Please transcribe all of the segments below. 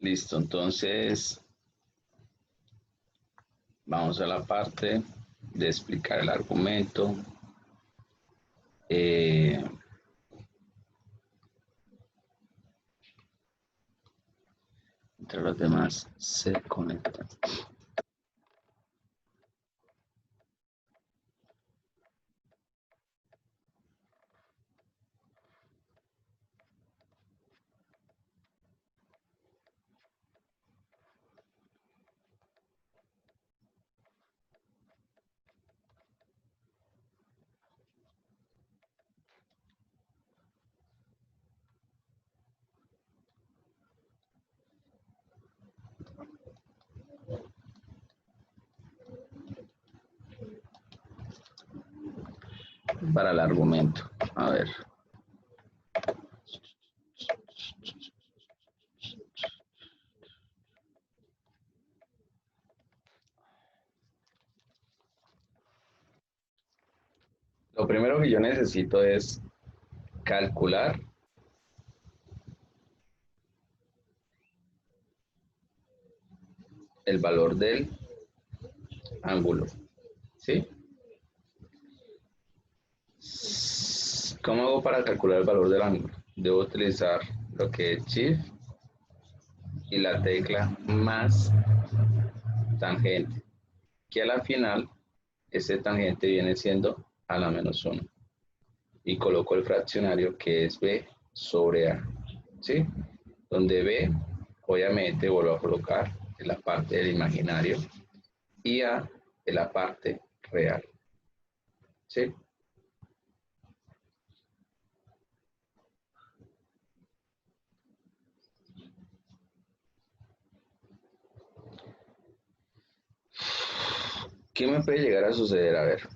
Listo, entonces vamos a la parte de explicar el argumento. Entre los demás se conectan. Para el argumento. A ver. Lo primero que yo necesito es calcular el valor del ángulo. ¿Sí? ¿Cómo hago para calcular el valor del ángulo? Debo utilizar lo que es Shift y la tecla más tangente, que a la final ese tangente viene siendo a la menos 1. Y coloco el fraccionario que es B sobre A. ¿Sí? Donde B, obviamente, vuelvo a colocar en la parte del imaginario y A en la parte real. ¿Sí? ¿Qué me puede llegar a suceder? A ver,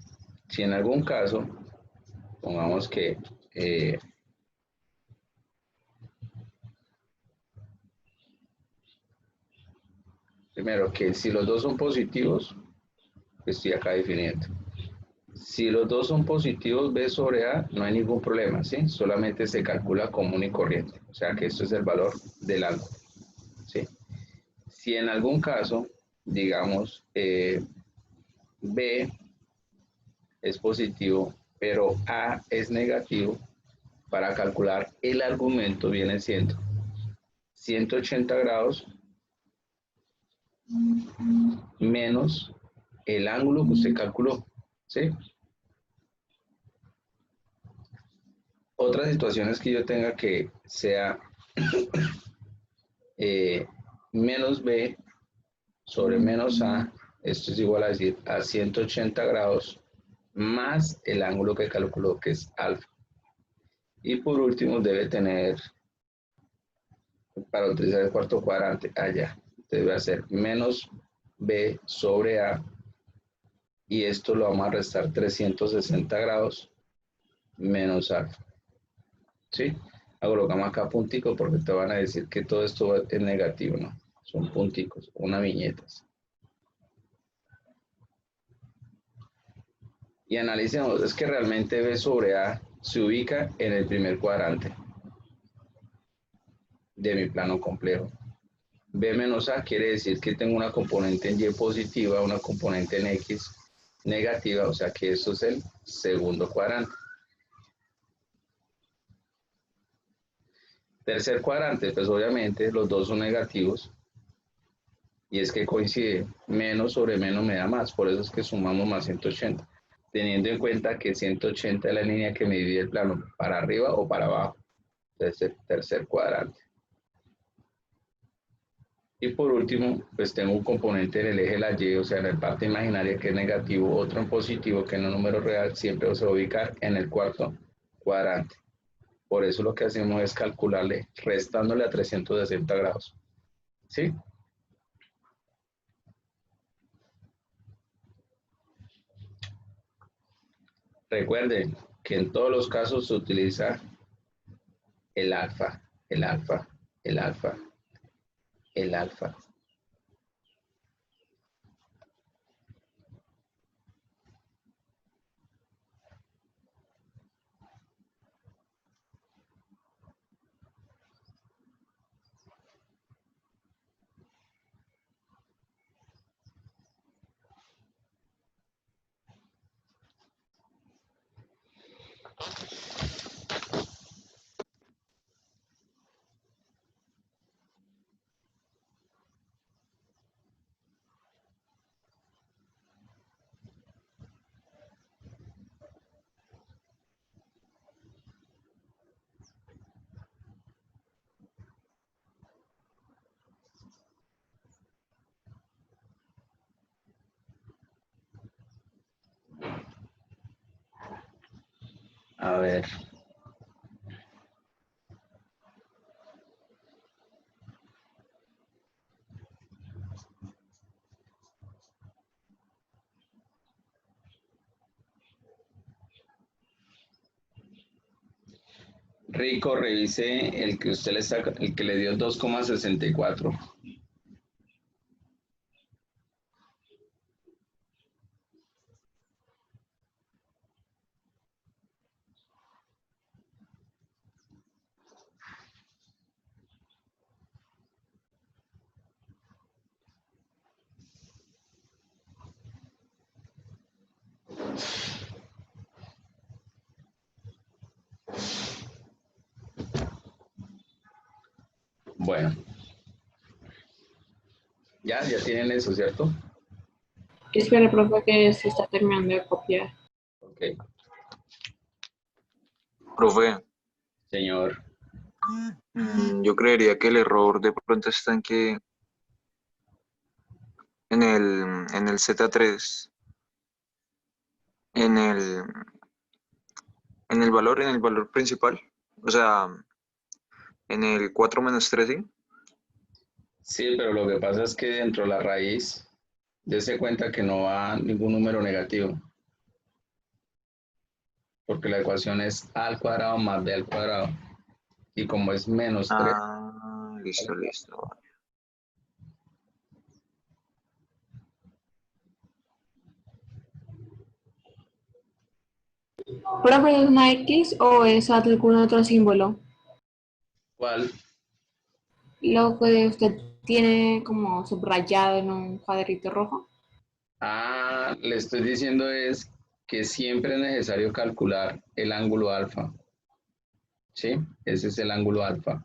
si en algún caso, pongamos que primero, que si los dos son positivos, estoy acá definiendo. Si los dos son positivos, B sobre A, no hay ningún problema, ¿sí? Solamente se calcula común y corriente. O sea que esto es el valor del ángulo, ¿sí? Si en algún caso, digamos, B es positivo, pero A es negativo, para calcular el argumento viene siendo 180 grados menos el ángulo que usted calculó, ¿sí? Otras situaciones que yo tenga que sea menos B sobre menos A, esto es igual a decir a 180 grados más el ángulo que calculó, que es alfa. Y por último debe tener, para utilizar el cuarto cuadrante, allá, debe hacer menos B sobre A, y esto lo vamos a restar 360 grados menos alfa. ¿Sí? Colocamos acá punticos porque te van a decir que todo esto es negativo, ¿no? Son punticos, una viñetas. Y analicemos, es que realmente B sobre A se ubica en el primer cuadrante de mi plano complejo. B menos A quiere decir que tengo una componente en Y positiva, una componente en X negativa, o sea que esto es el segundo cuadrante. Tercer cuadrante, pues obviamente los dos son negativos, y es que coincide, menos sobre menos me da más, por eso es que sumamos más 180, teniendo en cuenta que 180 es la línea que me divide el plano, para arriba o para abajo. Entonces, el tercer cuadrante. Y por último, pues tengo un componente en el eje de la y, o sea, en la parte imaginaria que es negativo, otro en positivo que en un número real siempre se va a ubicar en el cuarto cuadrante. Por eso lo que hacemos es calcularle restándole a 360 grados. ¿Sí? Recuerden que en todos los casos se utiliza el alfa, el alfa, el alfa, el alfa. A ver. Rico, revise el que usted le saca, el que le dio 2,64. Bueno, ya tienen eso, ¿cierto? Espera, profe, que se está terminando de copiar. Ok, Profe, señor. yo creería que el error de pronto está en que en el Z3, en el, en el valor principal, o sea, en el 4 menos 3, ¿sí? Sí, pero lo que pasa es que dentro de la raíz, dése cuenta que no va ningún número negativo, porque la ecuación es a al cuadrado más b al cuadrado. Y como es menos 3, Ah, listo, listo. ¿Profe, es una X o es algún otro símbolo? ¿cuál? Lo que usted tiene como subrayado en un cuadrito rojo. Ah, le estoy diciendo es que siempre es necesario calcular el ángulo alfa. ¿Sí? Ese es el ángulo alfa.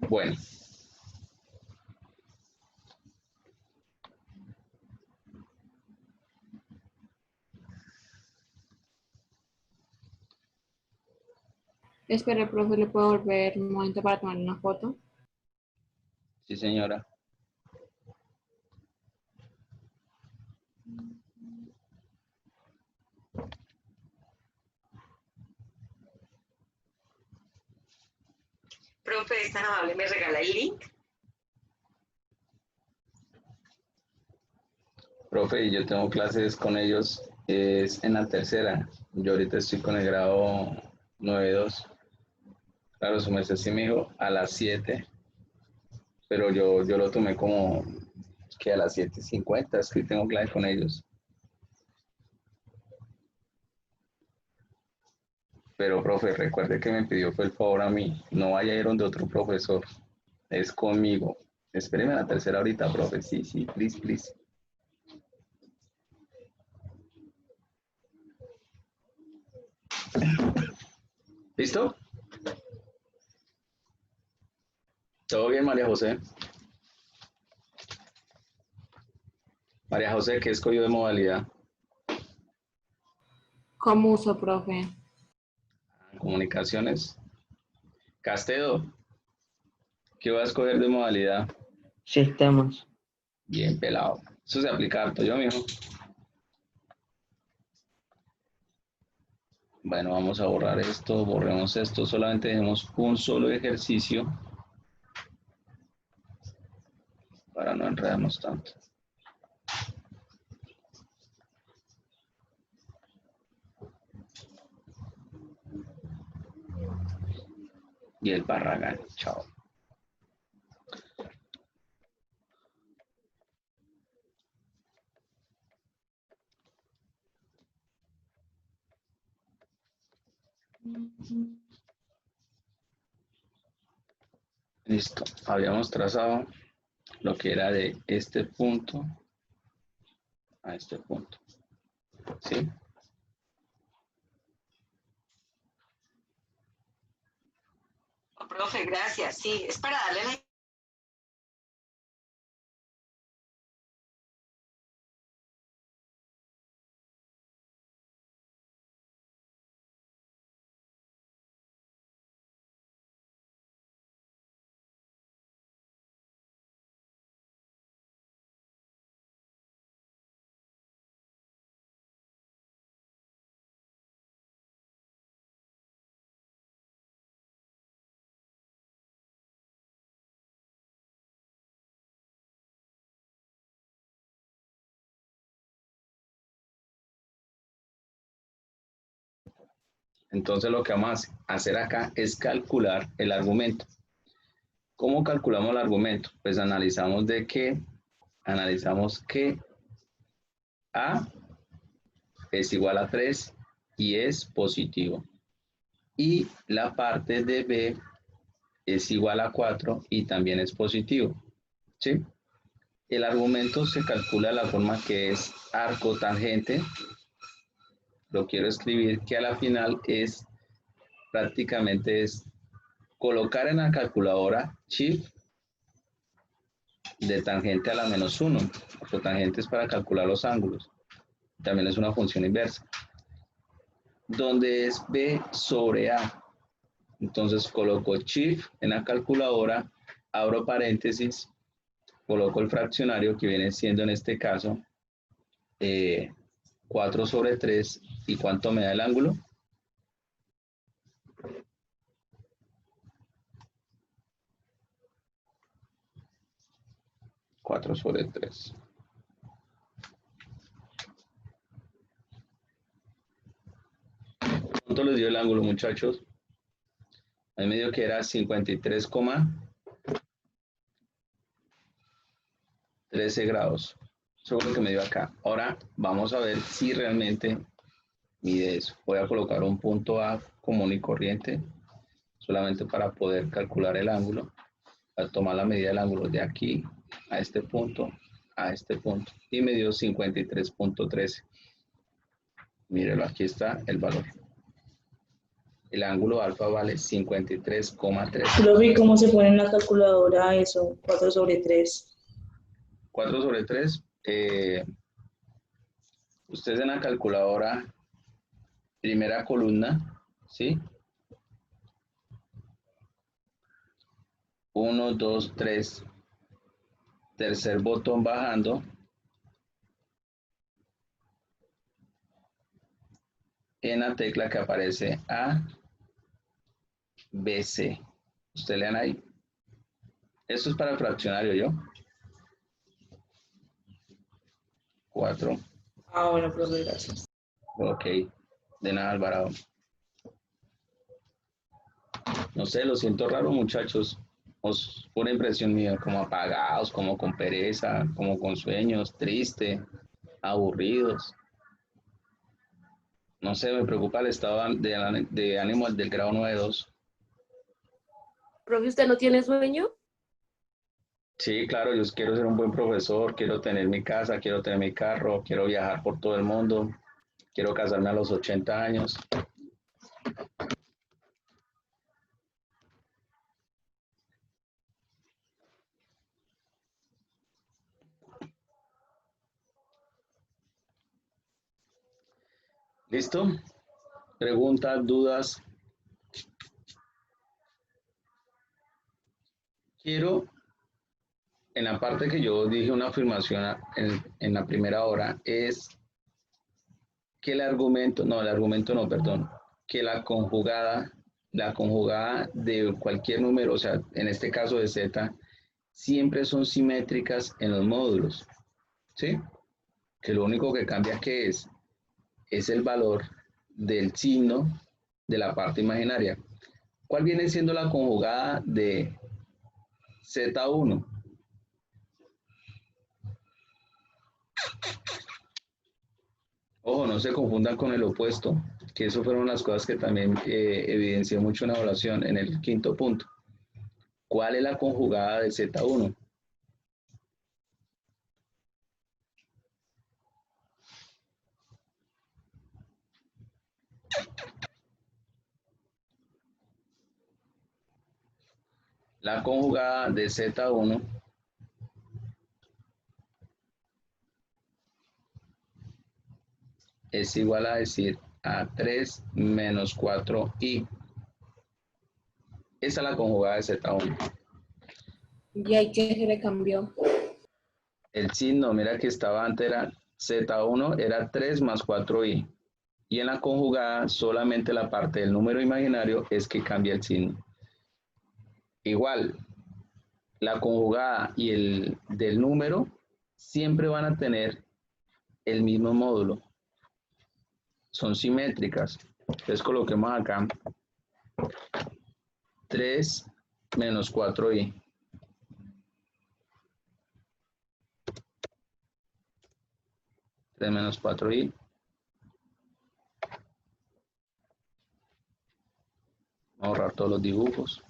Bueno, Espera, profe, le puedo volver un momento para tomar una foto. sí señora. Profe, es tan amable, ¿me regala el link? Profe, yo tengo clases con ellos, es en la tercera. Yo ahorita estoy con el grado 9.2. Claro, su merced sí me dijo a las 7, pero yo lo tomé como que a las 7:50 es que tengo clase con ellos. Pero, profe, recuerde que me pidió fue el favor a mí. No vaya a ir donde otro profesor. Es conmigo. Espéreme a la tercera ahorita, profe. Sí, sí, please, please. ¿Listo? ¿Todo bien, María José? María José, ¿qué escogió de modalidad? ¿Cómo uso, profe? Comunicaciones. Castedo, ¿qué va a escoger de modalidad? Sistemas. Bien pelado. Eso se aplica harto, yo, mijo. Bueno, vamos a borrar esto, borremos esto, solamente dejemos un solo ejercicio para no enredarnos tanto. Y el Barragán, chao. Listo, habíamos trazado lo que era de este punto a este punto, ¿sí? Oh, profe, gracias. Sí, es para darle la... Entonces lo que vamos a hacer acá es calcular el argumento. ¿Cómo calculamos el argumento? Pues analizamos que A es igual a 3 y es positivo. Y la parte de B es igual a 4 y también es positivo. ¿Sí? El argumento se calcula de la forma que es arco tangente. Lo quiero escribir que a la final es prácticamente es colocar en la calculadora shift de tangente a la -1. Arcotangente es para calcular los ángulos. También es una función inversa. Donde es B sobre A. Entonces coloco shift en la calculadora, abro paréntesis, coloco el fraccionario que viene siendo en este caso 4 sobre 3. ¿Y cuánto me da el ángulo? 4 sobre 3. ¿Cuánto les dio el ángulo, muchachos? A mí me dio que era 53,13 grados. Eso es lo que me dio acá. Ahora vamos a ver si realmente mide eso. Voy a colocar un punto A común y corriente, solamente para poder calcular el ángulo. A tomar la medida del ángulo de aquí a este punto, y me dio 53,13. Mírelo, aquí está el valor. El ángulo alfa vale 53,13. Lo vi cómo se pone en la calculadora eso, 4 sobre 3. 4 sobre 3. Ustedes en la calculadora, primera columna, ¿sí? 1, 2, 3. Tercer botón bajando. En la tecla que aparece A, B, C. Ustedes lean ahí. Esto es para el fraccionario, ¿yo? 4. Ah, bueno, profe, gracias. Ok. De nada, Alvarado. No sé, lo siento raro, muchachos. Pura impresión mía, como apagados, como con pereza, como con sueños, triste, aburridos. No sé, me preocupa el estado de ánimo del grado 9.2. Profe, ¿usted no tiene sueño? Sí, claro, yo quiero ser un buen profesor, quiero tener mi casa, quiero tener mi carro, quiero viajar por todo el mundo, quiero casarme a los 80 años. ¿Listo? Preguntas, dudas. Quiero, en la parte que yo dije una afirmación en la primera hora, es que el argumento no, perdón, que la conjugada de cualquier número, o sea, en este caso de z, siempre son simétricas en los módulos, ¿sí? Que lo único que cambia que es el valor del signo de la parte imaginaria. ¿Cuál viene siendo la conjugada de Z1? Ojo, no se confundan con el opuesto, que eso fueron las cosas que también evidencié mucho en la evaluación, en el quinto punto. ¿Cuál es la conjugada de Z1? La conjugada de Z1 es igual a decir a 3 menos 4i. Esa es la conjugada de Z1. Y ahí que se le cambió. El signo, mira que estaba antes, era Z1, era 3 más 4i. Y en la conjugada, solamente la parte del número imaginario es que cambia el signo. Igual, la conjugada y el del número siempre van a tener el mismo módulo. Son simétricas. Entonces coloquemos acá 3 menos 4i. 3 menos 4i. Vamos a ahorrar todos los dibujos.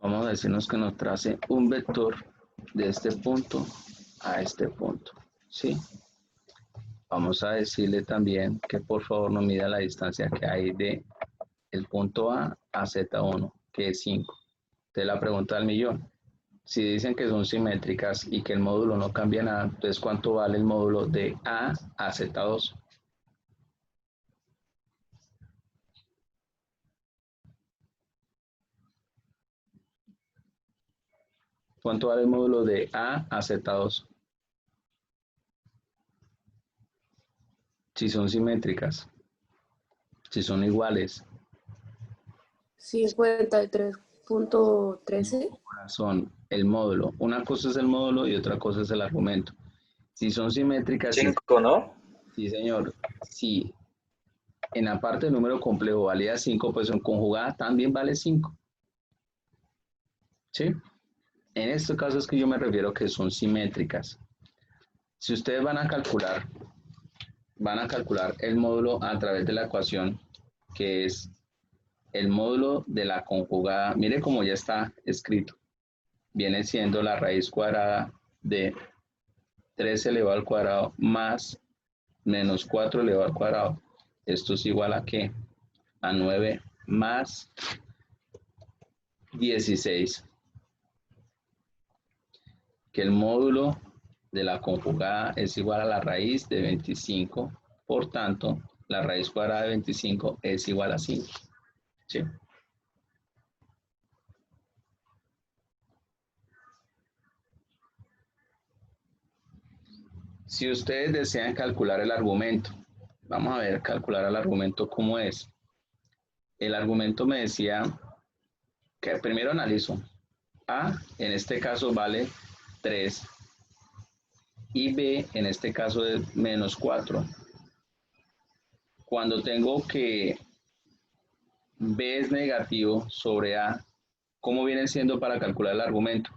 Vamos a decirnos que nos trace un vector de este punto a este punto, ¿sí? Vamos a decirle también que por favor nos mida la distancia que hay de el punto A a Z1, que es 5. Entonces la pregunta del millón. Si dicen que son simétricas y que el módulo no cambia nada, entonces ¿cuánto vale el módulo de A a Z2? ¿Cuánto vale el módulo de A a Z2? Si son simétricas, si son iguales. 53.13. Son el módulo. Una cosa es el módulo y otra cosa es el argumento. Si son simétricas, sí, 5, ¿no? sí señor. Si en la parte del número complejo valía 5, pues en conjugada también vale 5. ¿Sí? En este caso es que yo me refiero que son simétricas. Si ustedes van a calcular el módulo a través de la ecuación, que es el módulo de la conjugada, mire cómo ya está escrito. Viene siendo la raíz cuadrada de 3 elevado al cuadrado más menos 4 elevado al cuadrado. Esto es igual a ¿qué? A 9 más 16. Que el módulo de la conjugada es igual a la raíz de 25. Por tanto, la raíz cuadrada de 25 es igual a 5. ¿Sí? Si ustedes desean calcular el argumento, vamos a ver, calcular el argumento cómo es. El argumento me decía que primero analizo. A, en este caso, vale 3. Y B, en este caso, es menos 4. Cuando tengo que B es negativo sobre A, ¿cómo viene siendo para calcular el argumento?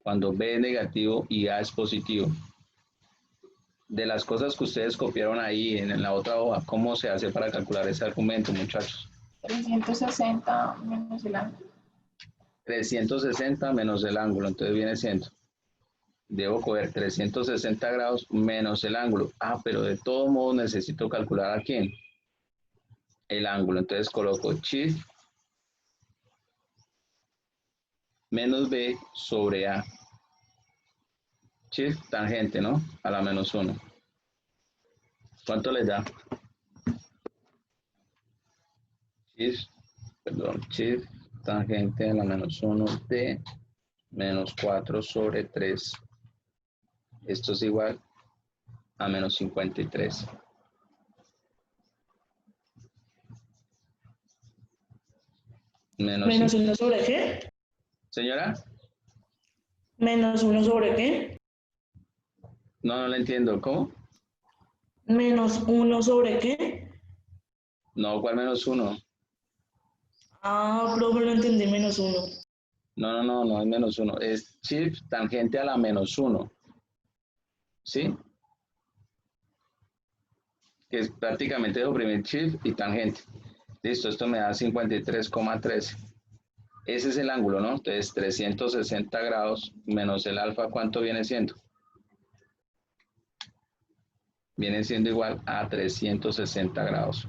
Cuando B es negativo y A es positivo. De las cosas que ustedes copiaron ahí en la otra hoja, ¿cómo se hace para calcular ese argumento, muchachos? 360 menos el ángulo. 360 menos el ángulo, entonces viene siendo, debo coger 360 grados menos el ángulo. Ah, pero de todos modos necesito calcular a quién. El ángulo, entonces coloco shift menos B sobre A. Shift tangente, ¿no? A la menos 1. ¿Cuánto les da? Shift tangente a la menos 1 de menos 4 sobre 3. Esto es igual a menos 53. ¿Menos 1 sobre qué? Señora, ¿Menos 1 sobre qué? no le entiendo. ¿Cómo? ¿Menos 1 sobre qué? No, ¿cuál menos 1? Ah, profe, lo entendí, menos 1. No es menos 1. Es shift tangente a la menos 1. ¿Sí? Que es prácticamente oprimir shift y tangente. Listo, esto me da 53,13. Ese es el ángulo, ¿no? Entonces 360 grados menos el alfa, ¿cuánto viene siendo? Viene siendo igual a 360 grados.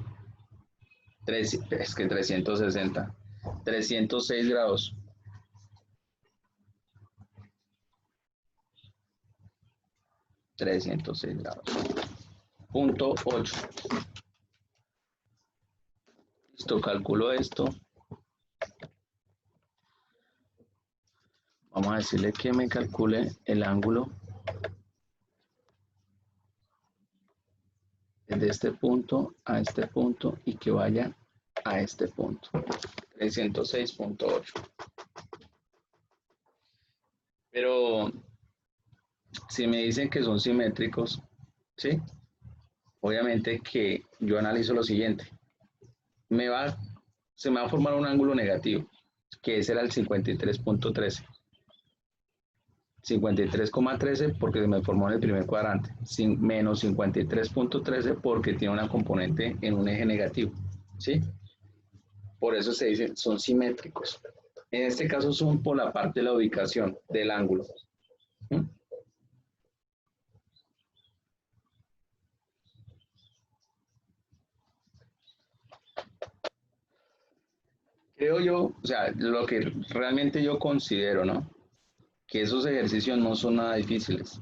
Es que 360. 306 grados. Punto 8. Listo, calculo esto. Vamos a decirle que me calcule el ángulo de este punto a este punto y que vaya a este punto. 306.8. Pero si me dicen que son simétricos, ¿sí? Obviamente que yo analizo lo siguiente. Se me va a formar un ángulo negativo, que ese era el 53.13. 53,13 porque se me formó en el primer cuadrante, menos 53.13 porque tiene una componente en un eje negativo, ¿sí? Por eso se dice, son simétricos. En este caso son por la parte de la ubicación del ángulo. ¿Mm? Creo yo, o sea, lo que realmente yo considero, ¿no? Que esos ejercicios no son nada difíciles.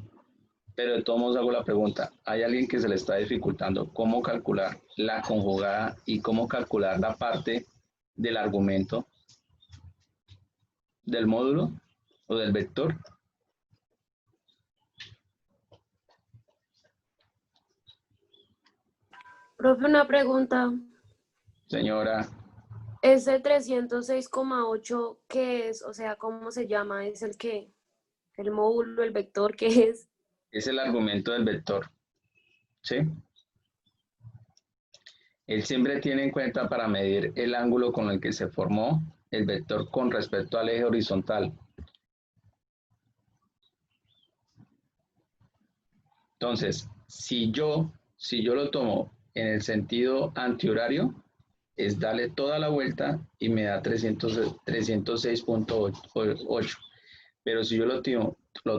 Pero de todos modos hago la pregunta, ¿hay alguien que se le está dificultando cómo calcular la conjugada y cómo calcular la parte del argumento del módulo o del vector? Profe, una pregunta. Señora, ¿Ese 306,8 qué es? O sea, ¿cómo se llama? ¿Es el qué? ¿El módulo, el vector, qué es? es el argumento del vector, ¿sí? Él siempre tiene en cuenta para medir el ángulo con el que se formó el vector con respecto al eje horizontal. Entonces, si yo lo tomo en el sentido antihorario, es darle toda la vuelta y me da 306.8. Pero si yo lo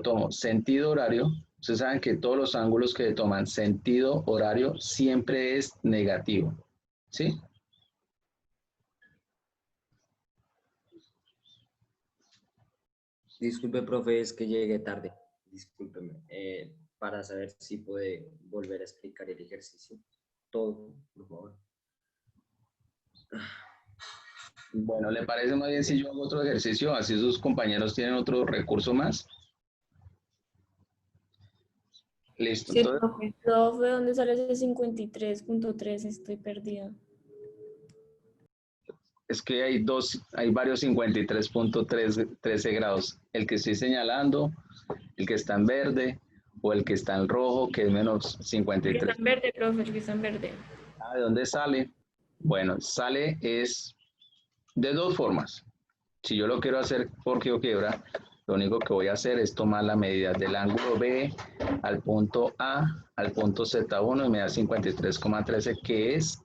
tomo sentido horario, ustedes saben que todos los ángulos que toman sentido horario siempre es negativo, ¿sí? Disculpe, profe, es que llegué tarde. Discúlpeme. Para saber si puede volver a explicar el ejercicio. Todo, por favor. Bueno, ¿le parece más bien si yo hago otro ejercicio? Así sus compañeros tienen otro recurso más. Listo. Sí, Entonces, profe. Profe, ¿dónde sale ese 53.3? Estoy perdida. es que hay varios 53.13 grados. El que estoy señalando, el que está en verde o el que está en rojo, que es menos El que 53. está en verde, profe, el que está en verde. ¿De dónde sale? Bueno, sale es de dos formas. Si yo lo quiero hacer por GeoGebra, lo único que voy a hacer es tomar la medida del ángulo B al punto A, al punto Z1 y me da 53,13, que es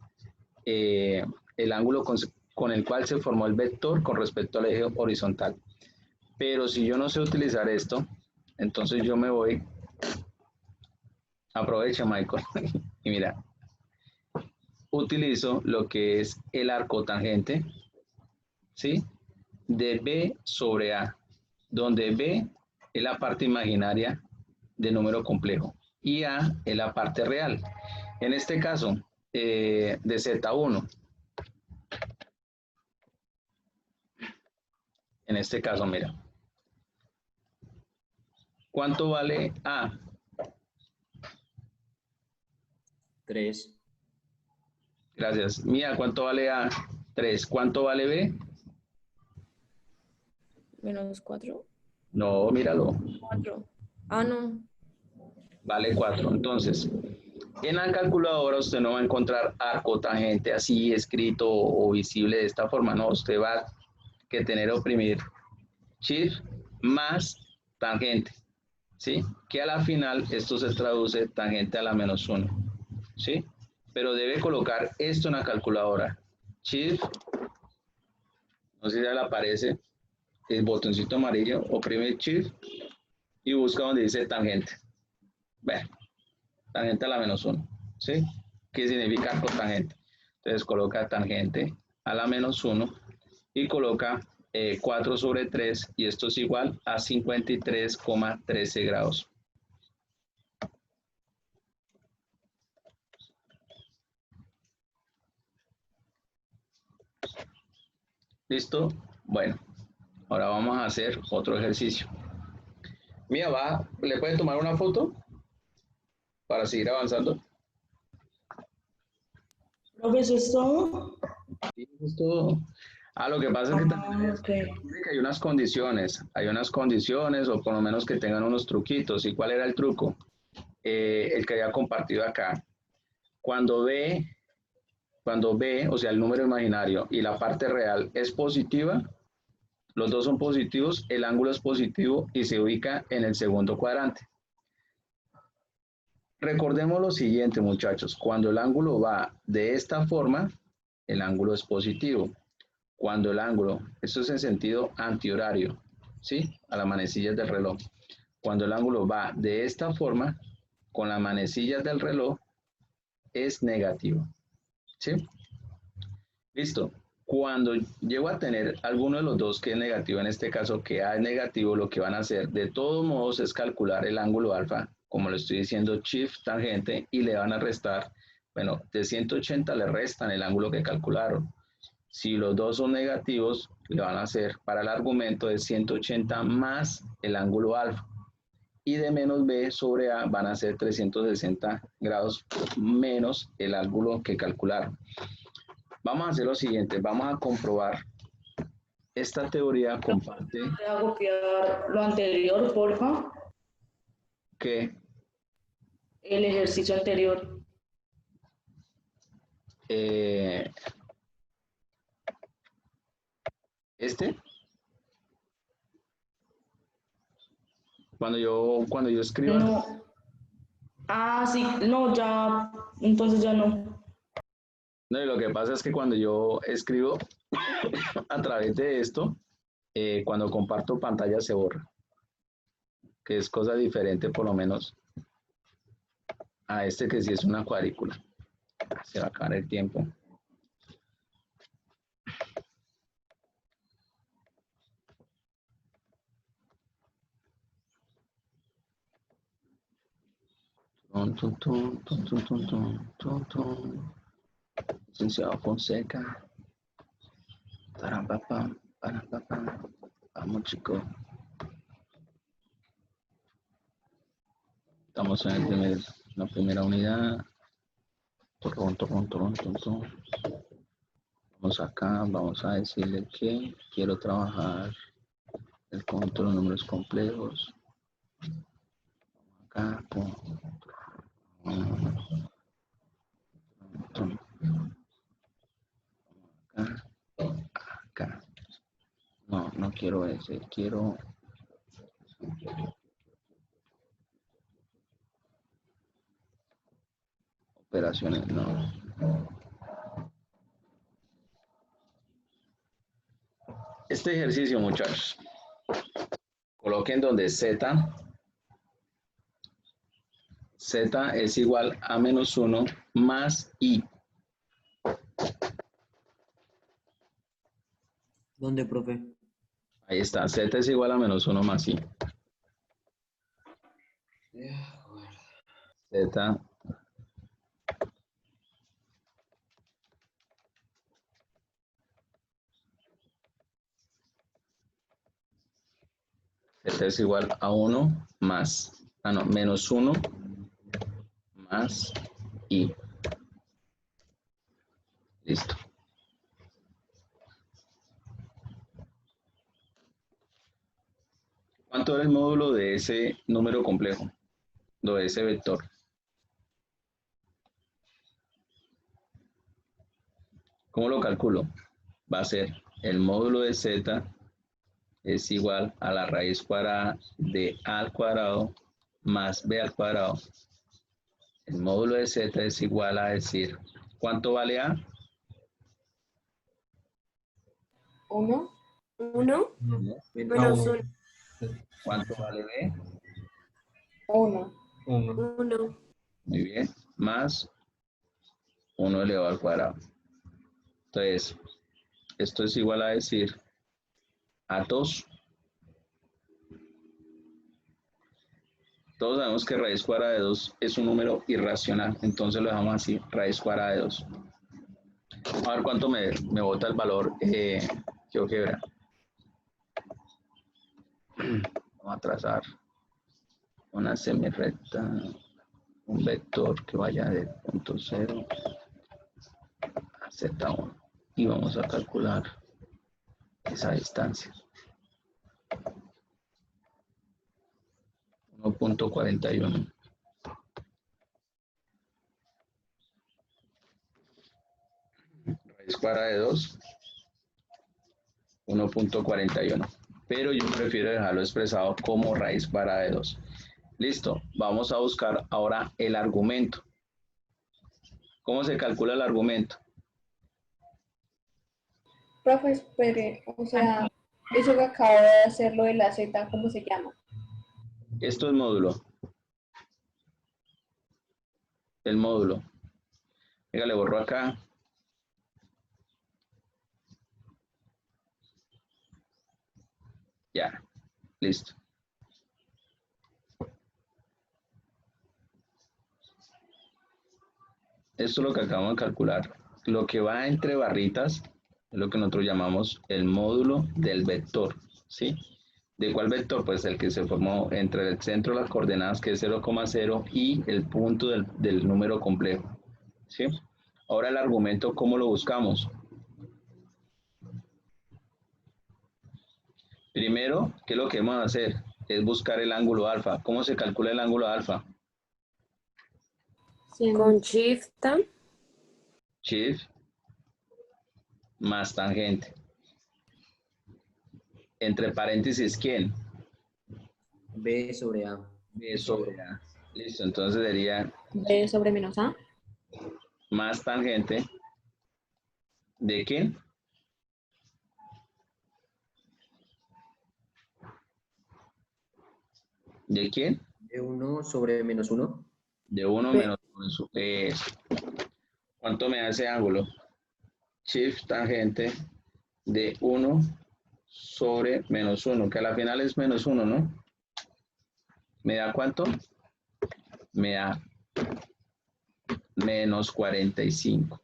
el ángulo con el cual se formó el vector con respecto al eje horizontal. Pero si yo no sé utilizar esto, entonces yo me voy, aprovecha Michael, y mira, utilizo lo que es el arco tangente, ¿sí? De B sobre A, donde B es la parte imaginaria de número complejo y A es la parte real. En este caso, de Z1. En este caso, mira. ¿Cuánto vale A? 3. Gracias. Mía, ¿cuánto vale A? 3. ¿Cuánto vale B? Menos 4. No, míralo. 4. Ah, no. Vale 4. Entonces, en la calculadora usted no va a encontrar arco tangente así escrito o visible de esta forma. No, usted va a tener que oprimir Shift más tangente. ¿Sí? Que a la final esto se traduce tangente a la menos 1. ¿Sí? Pero debe colocar esto en la calculadora. Shift, no sé si ya le aparece el botoncito amarillo, oprime Shift y busca donde dice tangente. Bueno, tangente a la menos 1. ¿Sí? ¿Qué significa cotangente? Entonces coloca tangente a la menos 1 y coloca 4 sobre 3 y esto es igual a 53,13 grados. ¿Listo? Bueno, ahora vamos a hacer otro ejercicio. Mía, ¿le puede tomar una foto para seguir avanzando? Profe, ¿eso es todo? Sí, eso es todo. Lo que pasa es que también Ok. hay unas condiciones o por lo menos que tengan unos truquitos. ¿Y cuál era el truco? El que había compartido acá. Cuando B, o sea, el número imaginario y la parte real es positiva, los dos son positivos, el ángulo es positivo y se ubica en el segundo cuadrante. Recordemos lo siguiente, muchachos. Cuando el ángulo va de esta forma, el ángulo es positivo. Cuando el ángulo, esto es en sentido antihorario, ¿sí? A las manecillas del reloj. Cuando el ángulo va de esta forma, con las manecillas del reloj, es negativo, ¿sí? Listo. Cuando llego a tener alguno de los dos que es negativo, en este caso que A es negativo, lo que van a hacer de todos modos es calcular el ángulo alfa, como le estoy diciendo, shift tangente, y le van a restar, bueno, de 180 le restan el ángulo que calcularon. Si los dos son negativos, le van a hacer para el argumento de 180 más el ángulo alfa. Y de menos B sobre A van a ser 360 grados menos el ángulo que calcularon. Vamos a hacer lo siguiente, vamos a comprobar esta teoría comparte Voy a copiar lo anterior, porfa. que El ejercicio anterior. cuando yo escribo, No. Ah, sí, no, ya. Entonces ya no. no, y lo que pasa es que cuando yo escribo a través de esto, cuando comparto pantalla se borra, que es cosa diferente por lo menos a este que sí es una cuadrícula. Se va a acabar el tiempo. Licenciado Fonseca. Parampapam, parampapam. Vamos, chicos. Estamos en la primera unidad. Vamos acá, vamos a decirle que quiero trabajar el control de números complejos. Acá, quiero ese, quiero... Operaciones, no. Este ejercicio, muchachos, coloquen donde Z es igual a menos 1 más I. ¿Dónde, profe? Ahí está, Z es igual a menos 1 más I. Z es igual a 1 más, menos 1 más I. Listo. ¿Cuánto era el módulo de ese número complejo? De ese vector. ¿Cómo lo calculo? Va a ser el módulo de Z es igual a la raíz cuadrada de A al cuadrado más B al cuadrado. El módulo de Z es igual a decir, ¿cuánto vale A? 1. 1 menos 1. ¿Cuánto vale B? 1. 1. Muy bien. Más 1 elevado al cuadrado. Entonces, esto es igual a decir a 2. Todos sabemos que raíz cuadrada de 2 es un número irracional. Entonces lo dejamos así, raíz cuadrada de 2. A ver cuánto me bota el valor GeoGebra. Vamos a trazar una semirrecta, un vector que vaya del punto 0 a Z1 y vamos a calcular esa distancia. 1.41. Raíz cuadrada de 2, 1.41. Pero yo prefiero dejarlo expresado como raíz cuadrada de 2. Listo, vamos a buscar ahora el argumento. ¿Cómo se calcula el argumento? Profe, espere, o sea, eso que acabo de hacer lo de la Z, ¿cómo se llama? Esto es módulo. El módulo. Venga, le borro acá. Ya, listo. Esto es lo que acabamos de calcular. Lo que va entre barritas es lo que nosotros llamamos el módulo del vector, ¿sí? ¿De cuál vector? Pues el que se formó entre el centro de las coordenadas, que es 0,0, y el punto del número complejo, ¿sí? Ahora el argumento, ¿cómo lo buscamos? Primero, ¿qué es lo que vamos a hacer? Es buscar el ángulo alfa. ¿Cómo se calcula el ángulo alfa? Con shift Shift más tangente. Entre paréntesis, ¿quién? B sobre A. B sobre A. Listo, entonces sería B sobre menos A. más tangente de quién? ¿De quién? De 1 sobre menos 1. De 1 B. menos 1. ¿Cuánto me da ese ángulo? Shift tangente de 1 sobre menos 1, que a la final es menos 1, ¿no? ¿Me da cuánto? Me da menos 45. O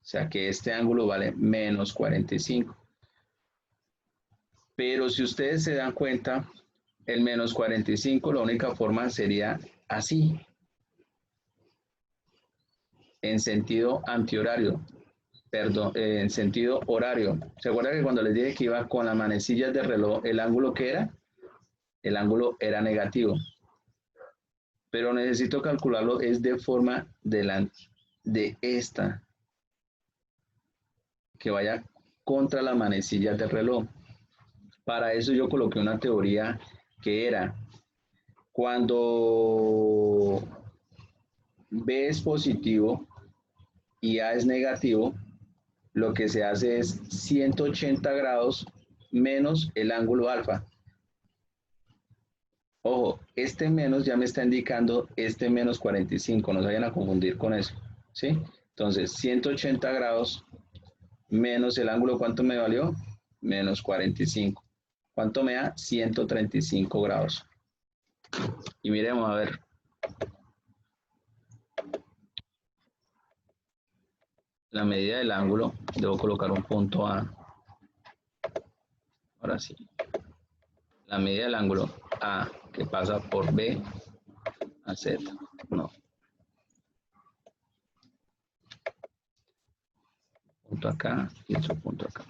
sea que este ángulo vale menos 45. Pero si ustedes se dan cuenta, el menos 45, la única forma sería así. En sentido antihorario. Perdón, en sentido horario. ¿Se acuerdan que cuando les dije que iba con las manecillas de reloj, el ángulo que era? El ángulo era negativo. Pero necesito calcularlo es de forma de esta, que vaya contra las manecillas del reloj. Para eso yo coloqué una teoría que era cuando B es positivo y A es negativo, lo que se hace es 180 grados menos el ángulo alfa. Ojo, este menos ya me está indicando este menos 45, no se vayan a confundir con eso, ¿sí? Entonces, 180 grados menos el ángulo, ¿cuánto me valió? Menos 45. ¿Cuánto me da? 135 grados. Y miremos a ver. La medida del ángulo, debo colocar un punto A. Ahora sí. La medida del ángulo A que pasa por B a Z. No. Punto acá y otro punto acá.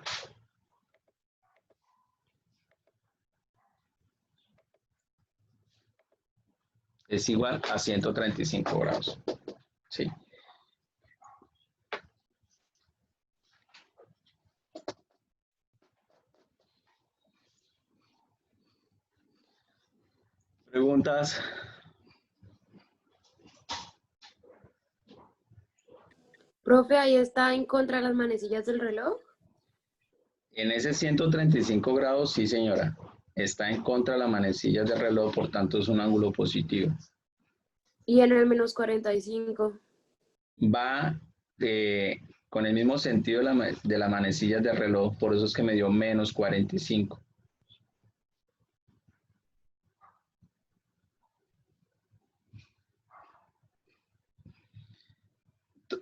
Es igual a 135 grados. Sí. ¿Preguntas? Profe, ahí está en contra de las manecillas del reloj. En ese 135 grados, sí señora. Está en contra de las manecillas del reloj, por tanto es un ángulo positivo. Y en el menos 45. Va con el mismo sentido de las manecillas del reloj, por eso es que me dio menos 45.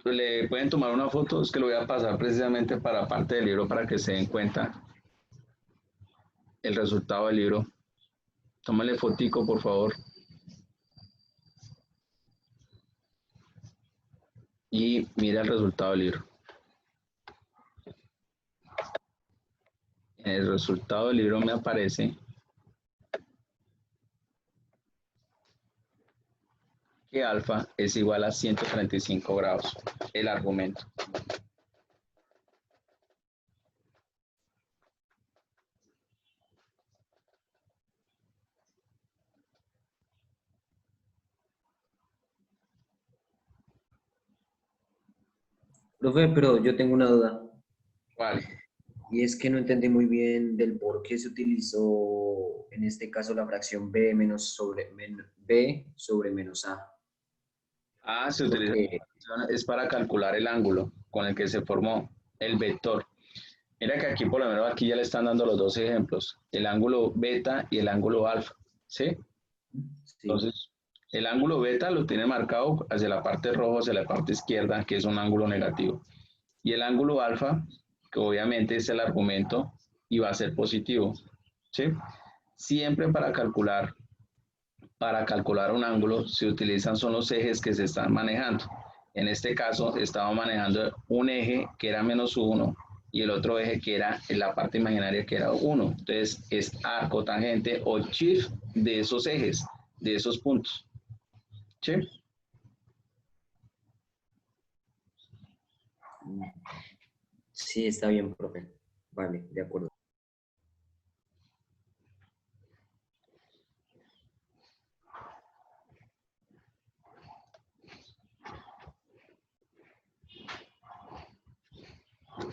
Le pueden tomar una foto, es que lo voy a pasar precisamente para parte del libro para que se den cuenta el resultado del libro. Tómale fotico, por favor. Y mira el resultado del libro. En el resultado del libro me aparece que alfa es igual a 135 grados, el argumento. Profe, pero yo tengo una duda. ¿Cuál? Y es que no entendí muy bien del por qué se utilizó en este caso la fracción B B sobre menos A. Ah, se utiliza, Porque, es para calcular el ángulo con el que se formó el vector. Mira que aquí, por lo menos aquí ya le están dando los dos ejemplos, el ángulo beta y el ángulo alfa, ¿sí? sí, Entonces, el ángulo beta lo tiene marcado hacia la parte roja, hacia la parte izquierda, que es un ángulo negativo. Y el ángulo alfa, que obviamente es el argumento, y va a ser positivo, ¿sí? Siempre para calcular un ángulo se utilizan son los ejes que se están manejando. En este caso, estamos manejando un eje que era -1 y el otro eje que era en la parte imaginaria que era 1. Entonces, es arco, tangente o shift de esos ejes, de esos puntos. ¿Sí? sí, está bien, profe. Vale, de acuerdo.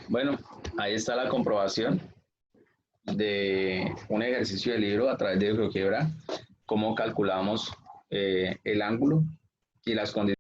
Bueno, ahí está la comprobación de un ejercicio de libro a través de GeoGebra, cómo calculamos el ángulo y las condiciones.